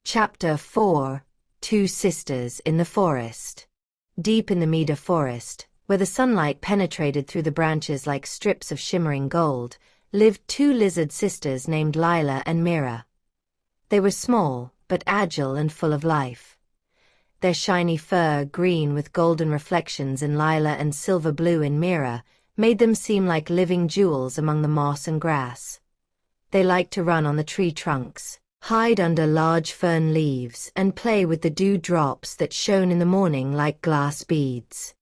Chapter 4 Two Sisters in the Forest. Deep in the Meadow Forest, where the sunlight penetrated through the branches like strips of shimmering gold, lived two lizard sisters named Lila and Mira. They were small, but agile and full of life. Their shiny fur, green with golden reflections in Lila and silver blue in Mira, made them seem like living jewels among the moss and grass. They liked to run on the tree trunks, hide under large fern leaves, and play with the dewdrops that shone in the morning like glass beads.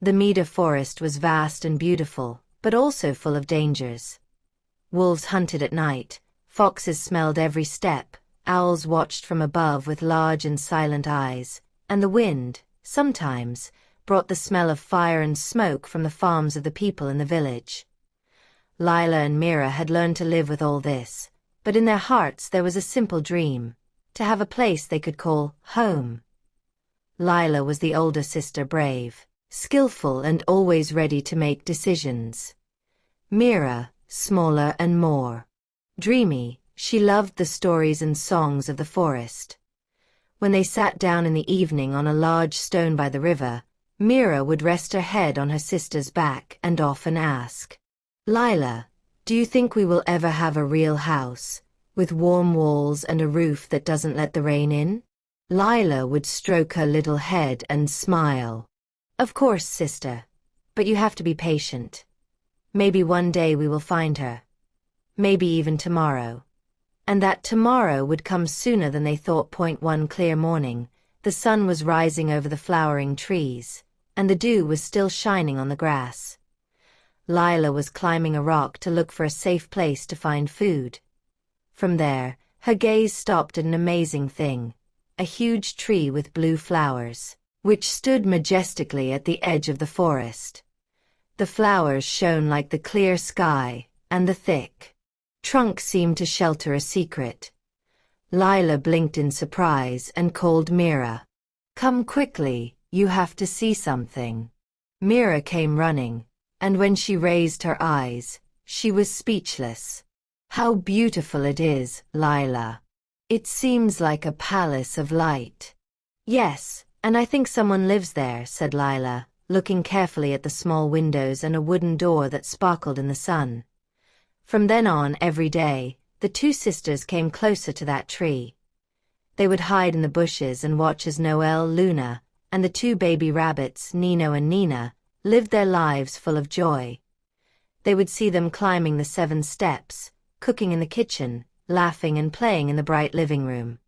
The Meadow Forest was vast and beautiful, but also full of dangers. Wolves hunted at night, foxes smelled every step, owls watched from above with large and silent eyes, and the wind, sometimes, brought the smell of fire and smoke from the farms of the people in the village. Lila and Mira had learned to live with all this, but in their hearts there was a simple dream: to have a place they could call home. Lila was the older sister, brave, skillful, and always ready to make decisions. Mira, smaller and more dreamy, she loved the stories and songs of the forest. When they sat down in the evening on a large stone by the river, Mira would rest her head on her sister's back and often ask, "Lila, do you think we will ever have a real house, with warm walls and a roof that doesn't let the rain in?" Lila would stroke her little head and smile. "Of course, sister, but you have to be patient. Maybe one day we will find her. Maybe even tomorrow." And that tomorrow would come sooner than they thought. One clear morning, the sun was rising over the flowering trees, and the dew was still shining on the grass. Lila was climbing a rock to look for a safe place to find food. From there, her gaze stopped at an amazing thing: a huge tree with blue flowers, which stood majestically at the edge of the forest. The flowers shone like the clear sky, and the thick trunk seemed to shelter a secret. Lila blinked in surprise and called Mira. "Come quickly, you have to see something." Mira came running, and when she raised her eyes, she was speechless. "How beautiful it is, Lila. It seems like a palace of light." "Yes, and I think someone lives there," said Lila, looking carefully at the small windows and a wooden door that sparkled in the sun. From then on, every day, the two sisters came closer to that tree. They would hide in the bushes and watch as Noelle, Luna, and the two baby rabbits, Nino and Nina, lived their lives full of joy. They would see them climbing the 7 steps, cooking in the kitchen, laughing and playing in the bright living room.